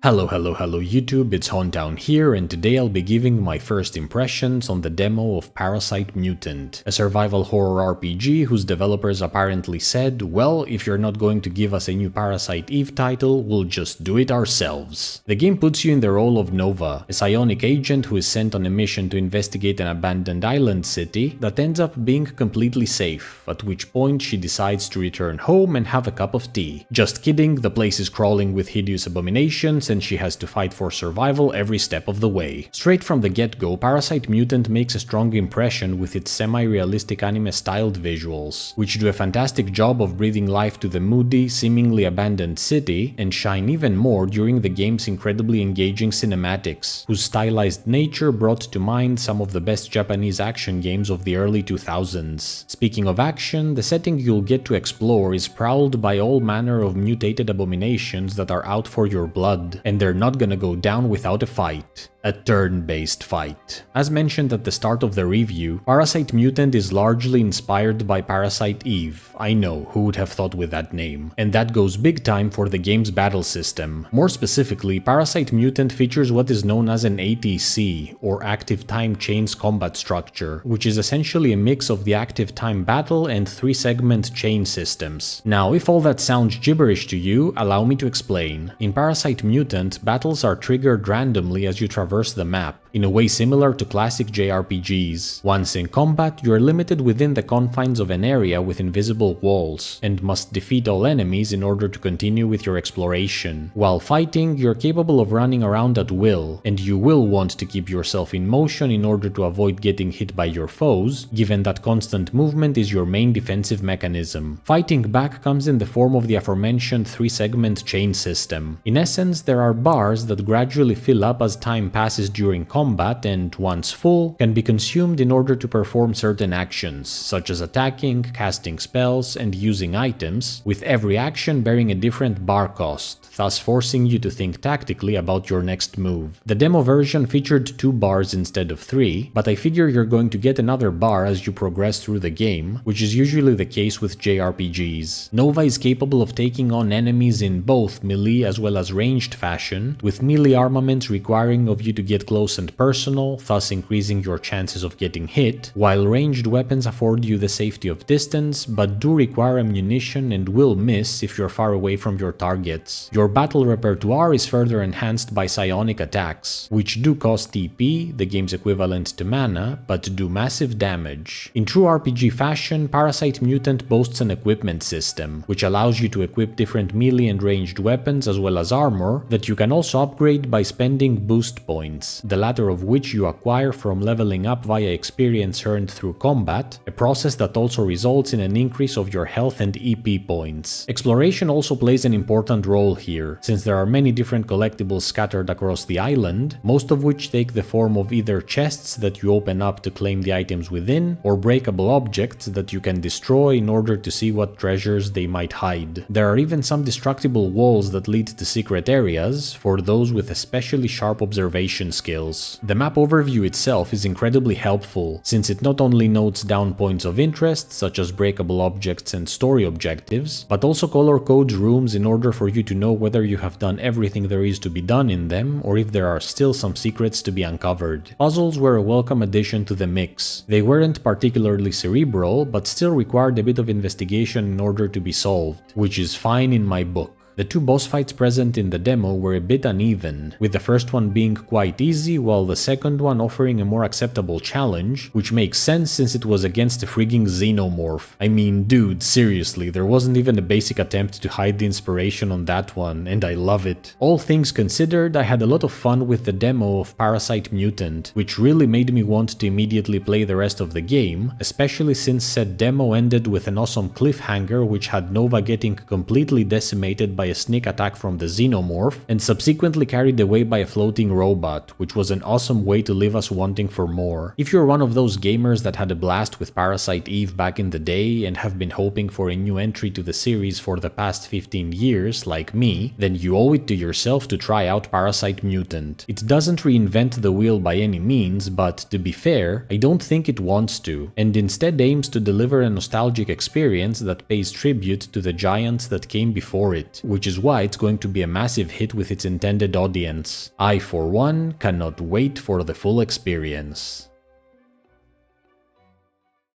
Hello YouTube, it's Hauntown here, and today I'll be giving my first impressions on the demo of Parasite Mutant, a survival horror RPG whose developers apparently said, well, if you're not going to give us a new Parasite Eve title, we'll just do it ourselves. The game puts you in the role of Nova, a psionic agent who is sent on a mission to investigate an abandoned island city that ends up being completely safe, at which point she decides to return home and have a cup of tea. Just kidding, the place is crawling with hideous abominations and she has to fight for survival every step of the way. Straight from the get-go, Parasite Mutant makes a strong impression with its semi-realistic anime-styled visuals, which do a fantastic job of breathing life to the moody, seemingly abandoned city, and shine even more during the game's incredibly engaging cinematics, whose stylized nature brought to mind some of the best Japanese action games of the early 2000s. Speaking of action, the setting you'll get to explore is prowled by all manner of mutated abominations that are out for your blood, and they're not gonna go down without a fight. A turn-based fight. As mentioned at the start of the review, Parasite Mutant is largely inspired by Parasite Eve. I know, who would have thought with that name? And that goes big time for the game's battle system. More specifically, Parasite Mutant features what is known as an ATC, or Active Time Chains combat structure, which is essentially a mix of the active time battle and 3-segment chain systems. Now, if all that sounds gibberish to you, allow me to explain. In Parasite Mutant, battles are triggered randomly as you traverse the map, in a way similar to classic JRPGs. Once in combat, you are limited within the confines of an area with invisible walls, and must defeat all enemies in order to continue with your exploration. While fighting, you're capable of running around at will, and you will want to keep yourself in motion in order to avoid getting hit by your foes, given that constant movement is your main defensive mechanism. Fighting back comes in the form of the aforementioned 3-segment chain system. In essence, there are bars that gradually fill up as time passes during combat and, once full, can be consumed in order to perform certain actions, such as attacking, casting spells, and using items, with every action bearing a different bar cost, thus forcing you to think tactically about your next move. The demo version featured 2 bars instead of 3, but I figure you're going to get another bar as you progress through the game, which is usually the case with JRPGs. Nova is capable of taking on enemies in both melee as well as ranged fashion, with melee armaments requiring of you to get close and personal, thus increasing your chances of getting hit, while ranged weapons afford you the safety of distance, but do require ammunition and will miss if you're far away from your targets. Your battle repertoire is further enhanced by psionic attacks, which do cost TP, the game's equivalent to mana, but do massive damage. In true RPG fashion, Parasite Mutant boasts an equipment system, which allows you to equip different melee and ranged weapons as well as armor that you can also upgrade by spending boost points, the latter of which you acquire from leveling up via experience earned through combat, a process that also results in an increase of your health and EP points. Exploration also plays an important role here, since there are many different collectibles scattered across the island, most of which take the form of either chests that you open up to claim the items within, or breakable objects that you can destroy in order to see what treasures they might hide. There are even some destructible walls that lead to secret areas, for those with especially sharp observation skills. The map overview itself is incredibly helpful, since it not only notes down points of interest, such as breakable objects and story objectives, but also color codes rooms in order for you to know whether you have done everything there is to be done in them, or if there are still some secrets to be uncovered. Puzzles were a welcome addition to the mix. They weren't particularly cerebral, but still required a bit of investigation in order to be solved, which is fine in my book. The 2 boss fights present in the demo were a bit uneven, with the first one being quite easy while the second one offering a more acceptable challenge, which makes sense since it was against a frigging xenomorph. I mean, dude, seriously, there wasn't even a basic attempt to hide the inspiration on that one, and I love it. All things considered, I had a lot of fun with the demo of Parasite Mutant, which really made me want to immediately play the rest of the game, especially since said demo ended with an awesome cliffhanger which had Nova getting completely decimated by a sneak attack from the xenomorph, and subsequently carried away by a floating robot, which was an awesome way to leave us wanting for more. If you're one of those gamers that had a blast with Parasite Eve back in the day and have been hoping for a new entry to the series for the past 15 years, like me, then you owe it to yourself to try out Parasite Mutant. It doesn't reinvent the wheel by any means, but to be fair, I don't think it wants to, and instead aims to deliver a nostalgic experience that pays tribute to the giants that came before it, which is why it's going to be a massive hit with its intended audience. I, for one, cannot wait for the full experience.